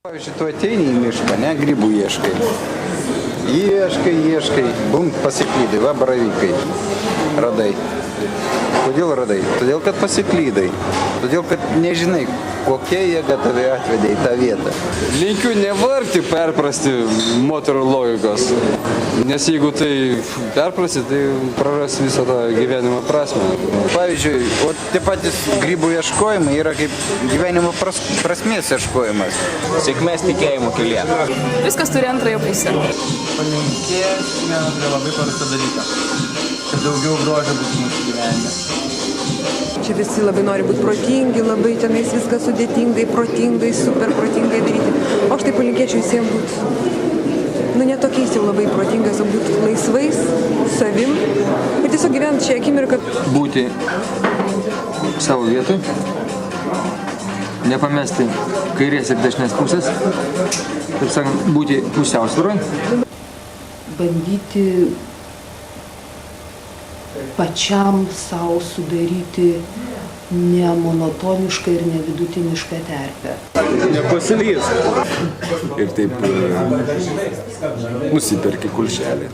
Pavyzdžiui, tu ateini į mišką, ne, grybų ieškai. Ieškai, bum, pasiklydai, va, baravykai. Radai. Kodėl radai? Todėl, kad pasiklydai. Todėl, kad nežinai, kokia jėga tave atvedė į tą vietą. Linkiu nevargti perprasti moterų logikos, nes jeigu tai perprasti, tai praras visą tą gyvenimo prasmę. Pavyzdžiui, o tie patys grybų ieškojimai yra kaip gyvenimo prasmės ieškojimas. Sėkmės tikėjimo kelyje. Viskas turi antrąją pusę. Palinkėsime prie labai paprastą dalyką, kad daugiau grožio būtų mūsų gyvenime. Čia visi labai nori būti protingi, labai tenais viską sudėtingai, protingai, super protingai daryti. O aš tai palinkėčiau visiems būti, ne tokiais jau labai protingas, o būti laisvais, savim ir tiesiog gyventi šią akimirką. Būti savo vietoj, nepamesti kairės ir dešinės pusės, taip sakant, būti pusiausvyroj. Bandyti pačiam savo sudaryti ne monotonišką ir ne vidutinišką terpę. Nepasilyst. Ir taip nusiperki kulšelį.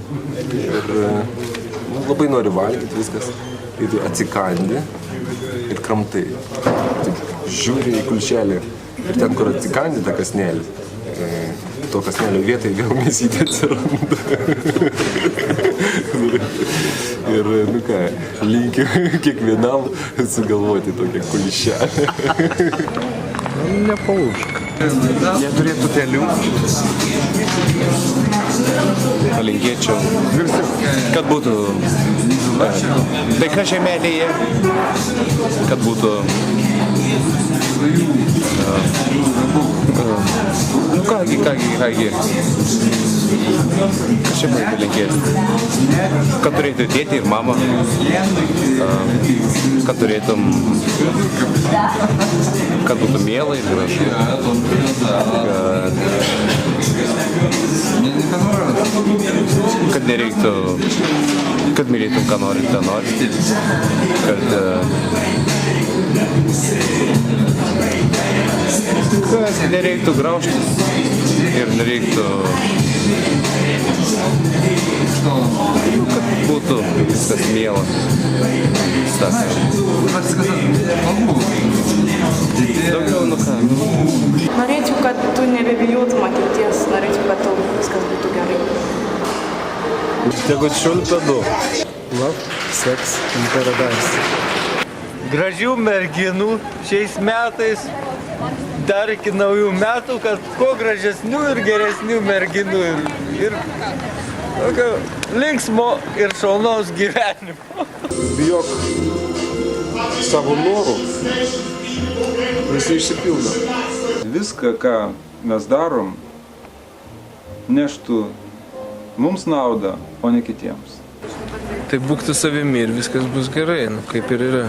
Ir labai nori valgyti viskas. Ir tu atsikandi ir kramtai. Taip žiūri į kulšelį. Ir ten, kur atsikandi tą kasnelį, to kasnelio vietai vėl mėsytė atsiranda. Ir, ką, linkiu kiekvienam sugalvoti tokią kulšelę. Nepaušk. Neturėtų pelių. Palinkėčiau, kad būtų taika žemelėje, kad būtų kągi. Kas čia man palinkėti? Kad turėtų tėtį ir mamą, kad turėtum, kad būtų miela ir gražu, kad nereiktų, kad mylėtum, ką nori, tą nori, kad nereiktų graužtis ir nereiktų, kad būtų viskas miela. Daugiau, ką. Norėčiau, kad tu nebebijotum ateities, norėčiau, kad tau viskas būtų gerai. Tegu čiulpėdu. Love, sex and paradise. Gražių merginų šiais metais, dar iki naujų metų, kad kuo gražesnių ir geresnių merginų ir tokio linksmo ir šaunaus gyvenimo. Bijok savo norų, visi išsipildo. Viską, ką mes darom, neštų mums naudą, o ne kitiems. Tai būk tu savimi ir viskas bus gerai, kaip ir yra.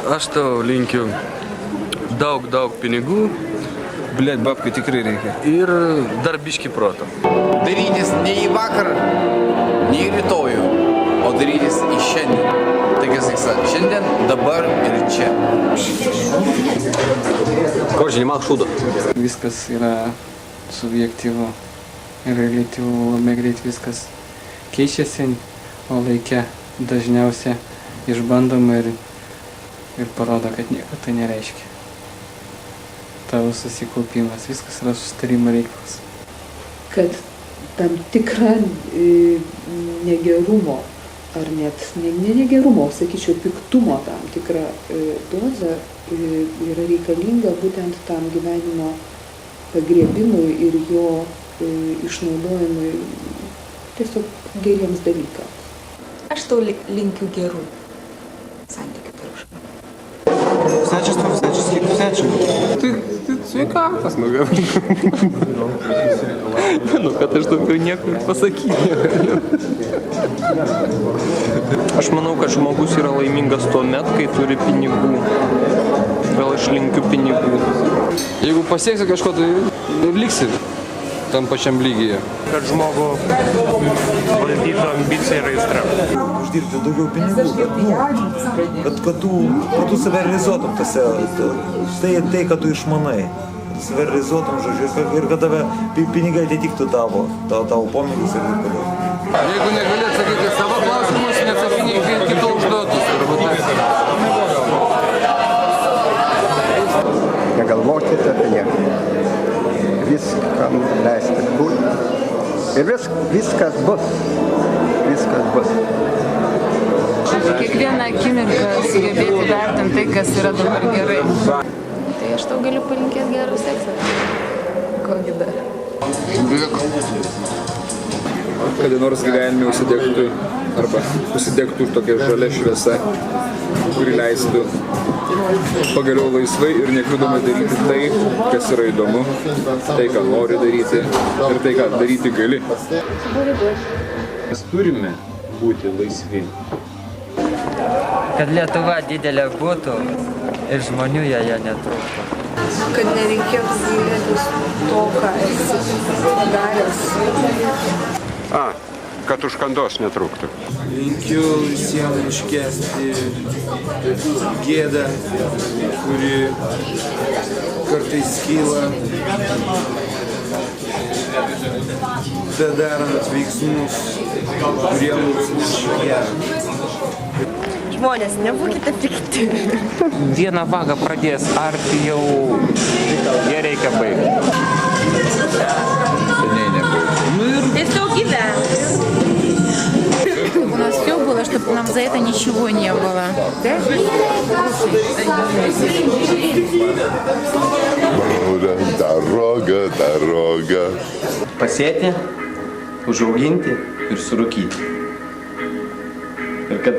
Aš tau linkiu daug pinigų. Blet, babkai tikrai reikia. Ir dar biški proto. Darytis ne į vakar, ne į rytojų, o darytis į šiandien. Tai kas vyksta šiandien, dabar ir čia. Ko žinimą šūdo? Viskas yra subjektyvu ir reliatyvu, labai greit viskas keičiasi, o laike dažniausiai išbandoma ir parodo, kad nieko tai nereiškia. Tavo susikaupimas, viskas yra susitarimo reikalas. Kad tam tikra negerumo, ar net ne negerumo, sakyčiau, piktumo tam tikra doza yra reikalinga būtent tam gyvenimo pagriebimui ir jo išnaudojimui tiesiog geriems dalykams. Aš tau linkiu gerų santykių tarp žmonių. Всяческих Ты sveikatas, kad aš daugiau nieko pasakyti negaliu. Aš manau, kad žmogus yra laimingas tuomet, kai turi pinigų. Gal aš linkiu pinigų. Jeigu pasieksi kažko, tai ir liksi tam pačiam lygyje. Kad žmogų valdytų ambicija ir aistra. Uždirbti daugiau pinigų, kad tu save realizuotum tose, tai, ką tu išmanai. svarizuotum, žodžiu, ir kad tave pinigai atitiktų tavo pomėgius ir taip toliau. Jeigu negali atsakyti savo klausimus, neatsakinėk kito užduotus. Negalvokite apie nieką. Viskam leisti būti. Ir viskas bus. Viskas bus. Kiekvieną akimirką sugebėti vertinti tai, kas yra dabar gerai. Tai aš tau galiu palinkėti gerą seksą. Kokį dar? Kada nors gyvenime užsidegtų arba užsidegtų tokia žalia šviesa, kuri leistų pagaliau laisvai ir nekliudomai daryti tai, kas yra įdomu, tai, ką nori daryti ir tai, ką daryti gali. Mes turime būti laisvi. Kad Lietuva didelė būtų ir žmonių joje netrūktų. Kad nereikėtų gailėtis to, ką esi padaręs. Kad užkandos netrūktų. Linkiu visiems iškesti gėdą, kuri kartais kyla, bedarant veiksmus, kurie mums neša gerą. Žmonės, nebūkite pikti. Vieną vagą pradės arti jau, ją reikia baigti. Tiesiog gyventi. У нас все было, чтобы нам за это ничего не было. Дорога. Pasėti, užauginti ir surūkyti. Ir kad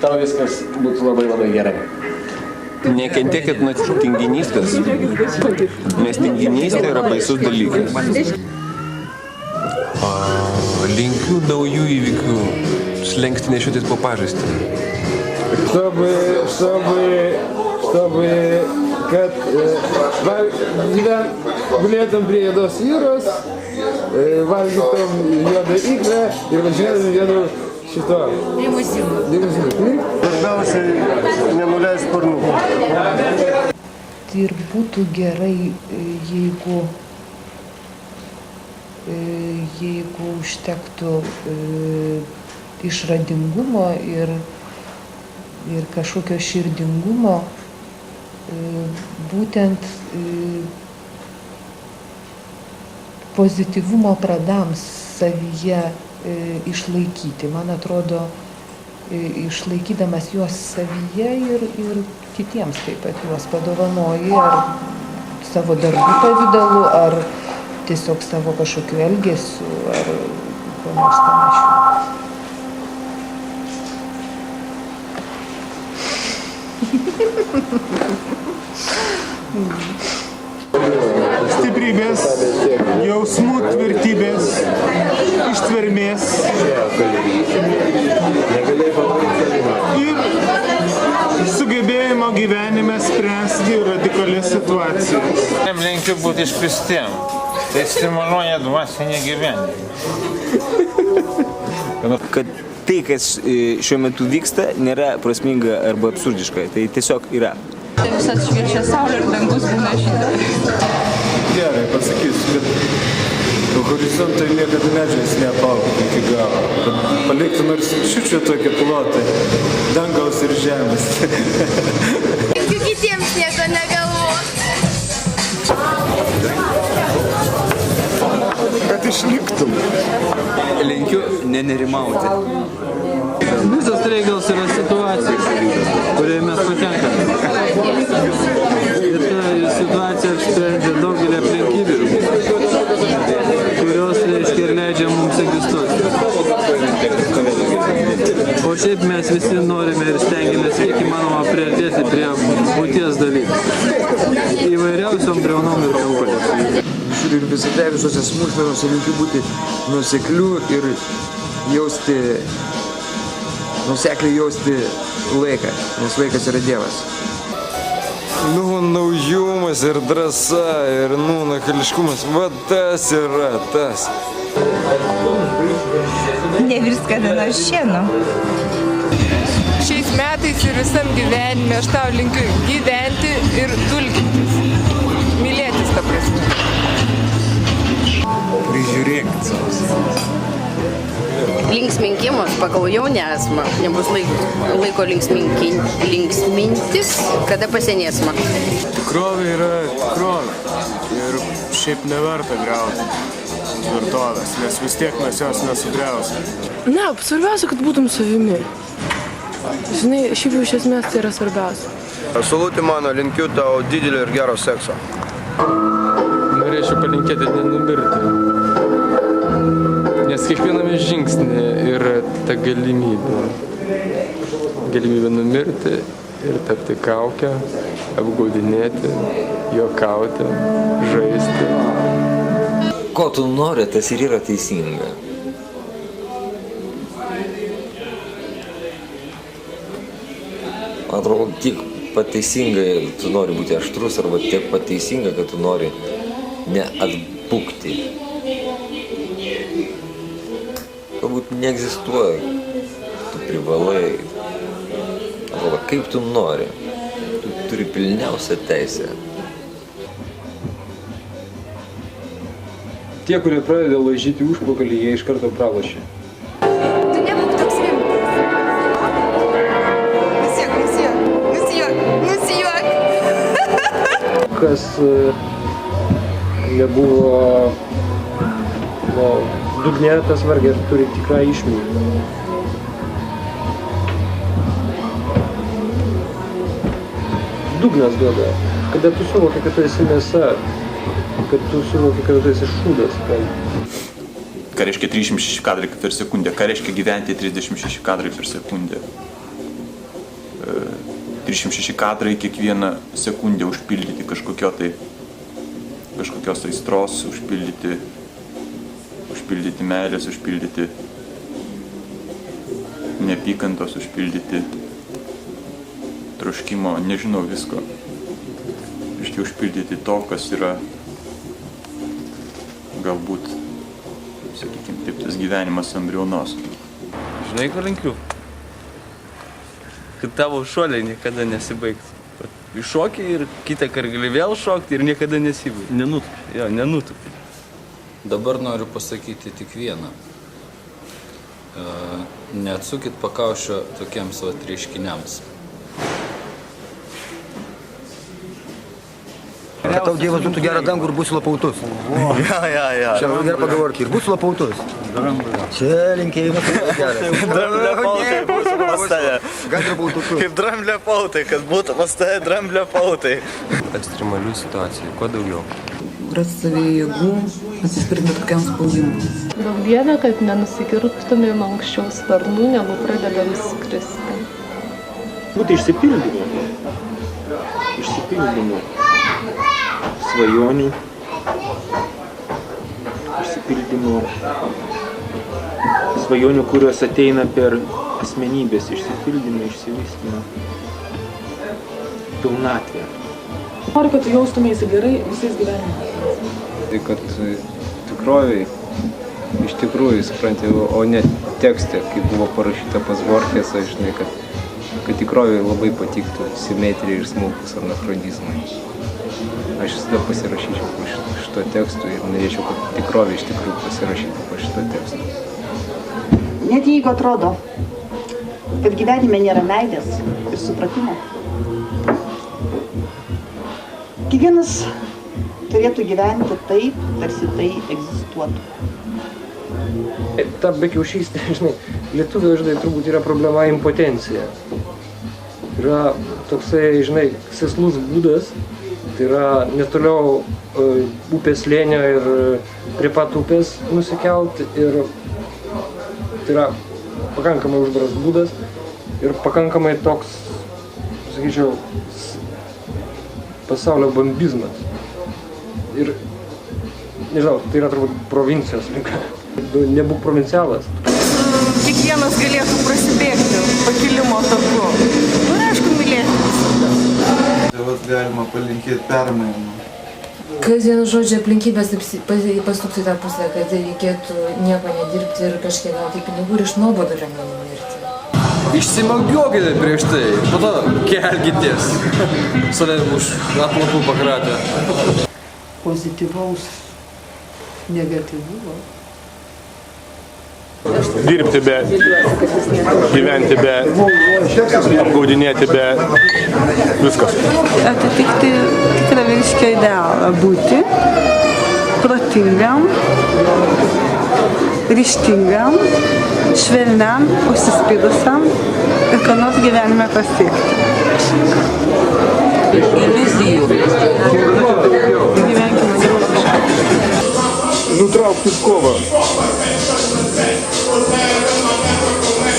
tau viskas būtų labai gerai. Nekentėkit nuo tinginystės, nes tinginystė yra baisus dalykas. Linkiu naujų įvykių, slenkti nešiotis po pažastį. Kad gulėtum prie juodos jūros, valgytum juodą ikrą ir važiuotum vienu šito limuzinu. Pirmiausiai, nenuleis sparnų. Ir būtų gerai, jeigu užtektų išradingumo ir kažkokio širdingumo, būtent pozityvumo pradams savyje išlaikyti. Man atrodo, išlaikydamas juos savyje ir kitiems taip pat juos padovanoji, ar savo darbų pavidalu, ar tiesiog savo kažkokiu elgesiu, ar kuo nors panašiu. Stiprybės, jausmų tvirtybės, ištvermės ir sugebėjimo gyvenime spręsti radikalias situacijas. Linkiu būti išpistiem. Tai stimuliuoja dvasinį gyvenimą. Kad tai, kas šiuo metu vyksta, nėra prasminga arba absurdiška. Tai tiesiog yra. Visat šviečia saulė ir dangus būna šitą. Gerai pasakysiu, kad horizontai niekada medžiais neapaugtų iki galo. Kad paliktų nors šiučio tokie plotai, dangaus ir žemės. Linkiu kitiems nieko negalvoti. Kad išliktum. Linkiu nenerimauti. Visas reikalas yra situacija, kurioje mes patenkame. Ir ta situacija sprendžia daugelį aplinkybių, kurios, reiškia, ir leidžia mums egzistuoti. O šiaip mes visi norime ir stengiamės kiek įmanoma priartėti prie būties dalykų. Įvairiausiom briaunom ir kampais. Ir visada visose smulkmenose linkiu būti nuosekliu ir nuosekliai jausti laiką, nes laikas yra Dievas. Naujumas ir drąsa ir nakališkumas, va tas yra tas. Nevirs kada nors šieno. Šiais metais ir visam gyvenime aš tau linkiu gyventi ir dulkintis. Linksminkimas pagal jaunėsmą. Nebus laiko linksmintis, kada pasenėsmą. Tikrovė yra tikrovė. Ir šiaip neverta griauti tvirtovės, nes vis tiek mes jos nesugriausim. Ne, svarbiausia, kad būtum savimi. Žinai, šiaip jau iš esmės tai yra svarbiausia. Saulutė mano, linkiu tau didelio ir gero sekso. Norėčiau palinkėti nenumirti. Nes kiekviename žingsnė yra ta galimybė. Galimybė numirti ir tapti kaukę, apgaudinėti, juokauti, žaisti. Ko tu nori, tas ir yra teisinga. Man atrodo, tiek pateisingai tu nori būti aštrus, arba tiek pateisinga, kad tu nori neatbukti. Galbūt neegzistuoja, tu privalai. Atrodo, kaip tu nori, tu turi pilniausią teisę. Tie, kurie pradeda laižyti užpakalį, jie iš karto pralošia. Tu nebūk toks rimtas. Nusijuok. Kas nebuvo dugne, tas vargiai turi tikrą išmintį. Dugnas duoda, kada tu suvoki, kad tu esi mėsa, kad tu suvoki, kad tu esi šūdas. Ką reiškia 36 kadrai per sekundę? Ką reiškia gyventi 36 kadrai per sekundę? 36 kadrai kiekvieną sekundę užpildyti kažkokios aistros, užpildyti meilės, užpildyti neapykantos, užpildyti troškimo, nežinau visko. Reiškia užpildyti to, kas yra galbūt, sakykime, taip tas gyvenimas embrionos. Žinai, ko linkiu? Kad tavo šuoliai niekada nesibaigtų. Iššoki ir kitą kartą gali vėl šokti ir niekada nesibaigti. Nenutupi. Dabar noriu pasakyti tik vieną. Neatsukit pakaušio tokiems reiškiniams. Kad tau Dievas duotų gerą dangų ir būsi lapautus. Ja. Čia labai gerai pagalvok ir būsi lapautus. Čia linkėjimas geras. Dramblio pautai būtų pas tave. Kaip dramblio pautai, kad būtų pas tave dramblio pautai. Ekstremalių situacijų, kuo daugiau. Rasti savį jėgų, atsispirti bet kokiam spaudimui. Daug dievė, kad nenusikirptumėm anksčiau sparnų, negu pradedam skristi. Būti išsipildymu. Svajonių, svajonių, kurios ateina per asmenybės išsipildymą, išsivystymą, pilnatvę. Noriu, kad tu jaustumėsi gerai visais gyvenimais. Tai kad tikroviai iš tikrųjų, supranti, o ne tekste, kaip buvo parašyta pas Borgesą, žinai, kad tikroviai labai patiktų simetrija ir smulkus anachronizmai. Aš visada pasirašyčiau po šito tekstu ir norėčiau, kad tikrovė iš tikrųjų pasirašytų po šito tekstu. Net jeigu atrodo, kad gyvenime nėra meilės ir supratimo, kiekvienas turėtų gyventi taip, tarsi tai egzistuotų. Ta bekiaušystė, žinai, lietuvio, žinai, turbūt yra problema impotencija. Yra toksai, žinai, seslus būdas. Tai yra netoliau upės slėnio ir prie pat upės nusikelti ir tai yra pakankamai uždaras būdas ir pakankamai toks, sakyčiau, pasaulio bambizmas. Ir, nežinau, tai yra turbūt provincijos liga. Nebūk provincialas. Kiekvienas galėtų prasidėti pakilimo taku. Ir aišku, mylėti. Galima palinkėti permainų. Kasdien žodžiu aplinkybės pasukti tą pusę, kad reikėtų nieko nedirbti ir kažkiek gauti pinigų ir iš nuobodulio nemirti. Išsimagiokite prieš tai, po to kelkitės. Save už atlapų pakratę. Pozityvaus negatyvumo Dirbti be, gyventi be, apgaudinėti be, viskas. Atitikti tikrą vyriškio idealą, būti protingam, ryžtingam, švelniam, užsispyrusiam ir ką nors gyvenime pasiekti. Iliuzijų. Gyvenkime draugiškai. Nutraukti kovą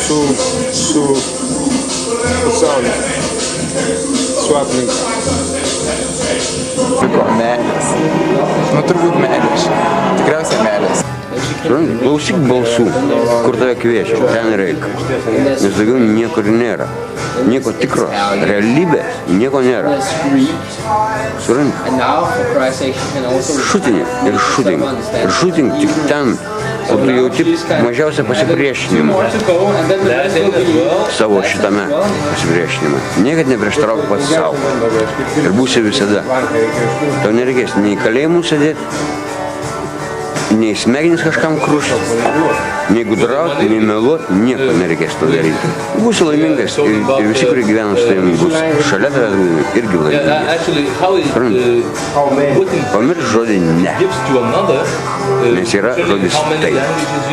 su pasauliu, su aplinka. Meilės. Nu turbūt meilės. Tikriausiai meilės. Klausyk balsų, kur tave kviečia, ten reikia. Nes daugiau niekur nėra. Nieko tikro, realybės nieko nėra. Supranti? Šutinė ir šutink. Ir šutink tik ten, kur tu jauti mažiausią pasipriešinimą. Savo šitame pasipriešinimą. Niekad neprieštrauk pats savo. Ir būsi visada. Tau nereikės nei kalėjimų sėdėti, nei smegenis kažkam krušti, nei gudrauti, nei meluoti, nieko nereikės to daryti. Būsi laimingas ir visi, kurie gyvena su tavimi, bus šalia tavęs irgi laimingi. Pamirš žodį ne, nes yra žodis taip.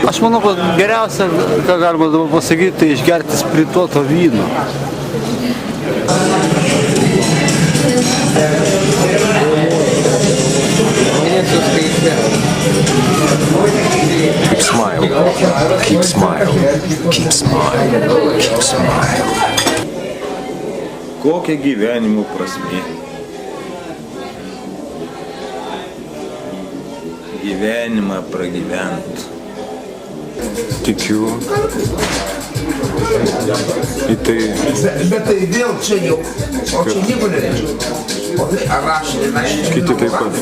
Aš manau, kad geriausia, ką galima dabar pasakyti, tai išgerti spirituoto vyno. Keep smile, keep smile, keep smile, keep smile. Kokia gyvenimo prasmė? Gyvenimą pragyvent. Tikiu į tai. Bet tai vėl čia jau, o čia nieko nereiškia. Kiti taip pat.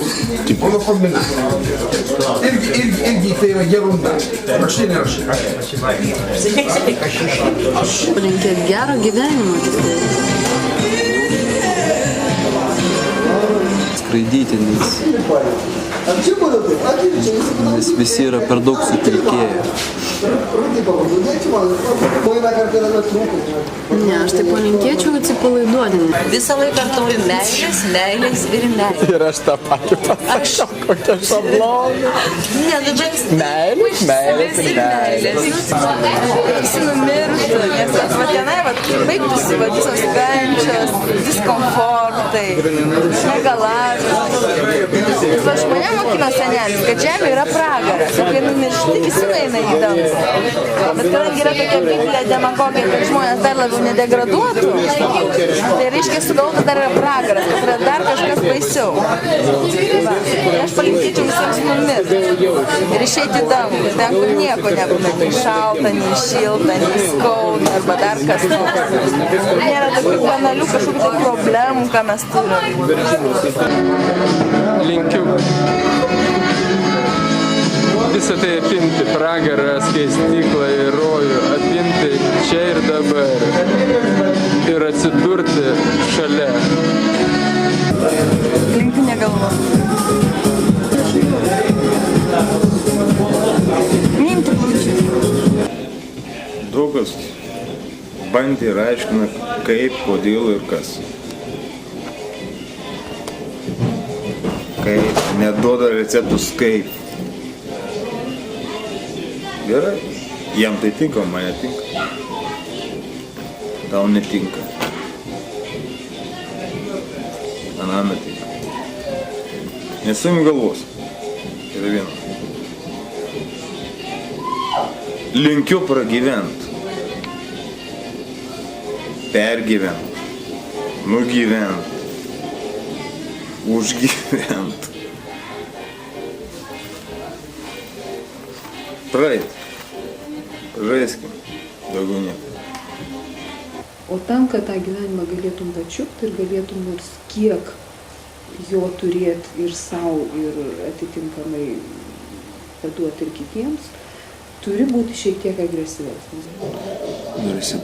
Mano kombina. Irgi tai yra gerunda. Raštai nerašai. Palinkėt gero gyvenimo tikrai. Skraidyti, nes visi yra per daug sutelkėję. Ne, aš tai palinkėčiau atsipalaiduoti. Visą laiką turi meilės, meilės ir meilės. Ir aš tą patį pasakau, kokia šablonė. Ne, dabar meilės, meilės ir meilės. Visi numirtų, nes va tenai baigtųsi visos kančios, diskomfortai, negalavimai. Aš mane mokino senelis, kad žemė yra pragaras, ir kai numiršti, visi eina į dangų. Bet kadangi yra tokia biblija demagogija, kad žmonės dar labiau nedegraduotų, tai reiškia sugalvoti dar yra pragaras, kad yra dar kažkas baisiau. Tai aš palinkėčiau visiems numirti ir išeiti į dangų, ten kur nieko nebūna, nei šalta, nei šilta, nei skauda arba dar kas nors. Nėra tokių banalių kažkokių tai problemų, ką mes turime. Linkiu visą tai apimti, pragarą, skaistyklą ir rojų, apimti čia ir dabar ir atsidurti šalia. Linkiu negalvoti. Neimti plaučius. Daug kas bandė ir aiškina, kaip, kodėl ir kas. Kaip, neduoda receptus kaip. Gerai, jam tai tinka, man netinka. Tau netinka. Anam netinka. Nesumi galvos. Tai yra viena. Linkiu pragyvent. Pergyvent. Nugyvent. Užgyvent. Praeit. Žaiskim. Daugiau nieko. O tam, kad tą gyvenimą galėtum pačiupti ir galėtum nors kiek jo turėti ir savo, ir atitinkamai paduoti ir kitiems, turi būti šiek tiek agresyvesnis. Norisi.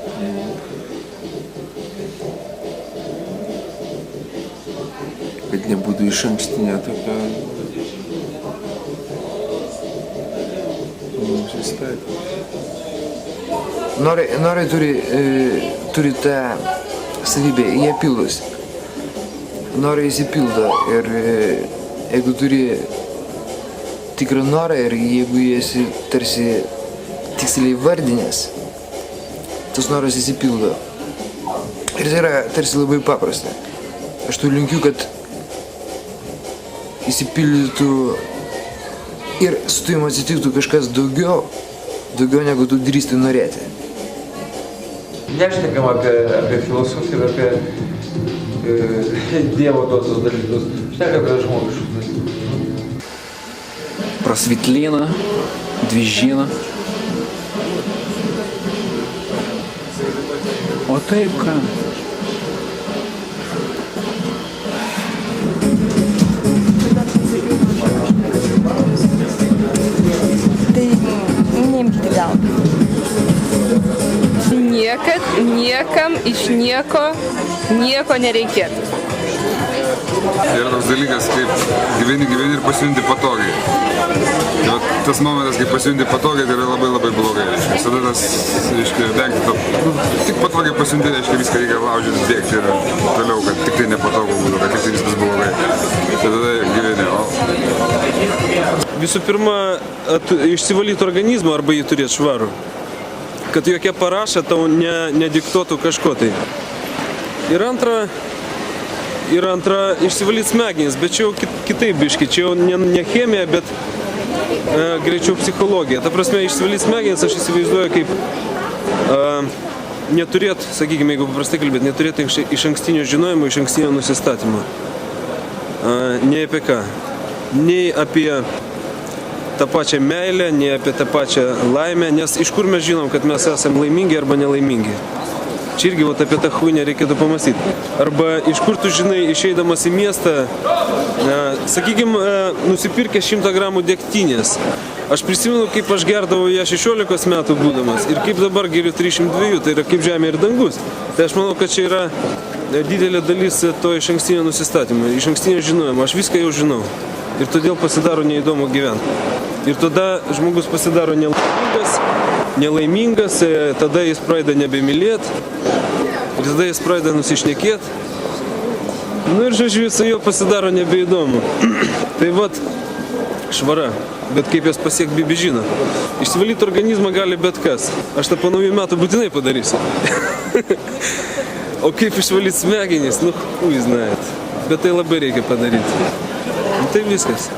Kad nebūtų išankstinė tokia susitaikyti. Norai turi tą savybę, jie pildosi. Norai įsipildo ir jeigu turi tikrą norą ir jeigu jie esi tarsi tiksliai vardinės, tas noras įsipildo. Ir tai yra tarsi labai paprasta. Aš tu linkiu, kad įsipildytų ir su tavim atsitiktų kažkas daugiau negu tu drįsti norėti. Nešnekam apie filosofiją ir apie Dievo tos dalykus. Šnekam apie žmogiškus dalykus. Просветлена, движина. O taip ką? Tai neimkite gal. Niekad niekam iš nieko nereikėtų. Yra toks dalykas, kaip gyveni ir pasijunti patogiai. Tai tas momentas, kai pasijunti patogiai, tai yra labai blogai. Visada tas, vengti to, tik patogiai pasijunti, viską reikia laužyti, bėgti ir toliau, kad tik tai nepatogu būtų, kad tik tai viskas blogai. Tai tada gyveni. Visų pirma, išsivalyti organizmą arba jį turėti švarų. Kad jokia paraša tau nediktuotų kažko tai. Ir antra, išsivalyti smegenis, bet čia jau kitaip biški, čia jau ne chemija, bet greičiau psichologija. Ta prasme, išsivalyti smegenis aš įsivaizduoju kaip neturėt, sakykime, jeigu paprastai kalbėt, neturėt iš ankstinio žinojimo, iš ankstinio nusistatymo. Nei apie ką. Nei apie tą pačią meilę, nei apie tą pačią laimę, nes iš kur mes žinom, kad mes esame laimingi arba nelaimingi. Čia irgi apie tą chuinę reikėtų pamastyti. Arba iš kur tu žinai, išeidamas į miestą, sakykime, nusipirkęs 100 gramų degtinės. Aš prisimenu, kaip aš gerdavau ją 16 metų būdamas ir kaip dabar geriu 302, tai yra kaip žemė ir dangus. Tai aš manau, kad čia yra didelė dalis to iš ankstinio nusistatymo, iš ankstinio žinojimo. Aš viską jau žinau ir todėl pasidaro neįdomu gyventi. Ir tada žmogus pasidaro nelaimingas, tada jis pradeda nebemylėti ir tada jis pradeda nusišnekėti. Nu ir žodžiu, visą jo pasidaro nebeįdomu. Tai vat, švara. Bet kaip jas pasiekti Bibi žino. Išsivalyti organizmą gali bet kas. Aš tą po naujų metų būtinai padarysiu. O kaip išvalyti smegenis, nu, žinot. Bet tai labai reikia padaryti. Tai viskas.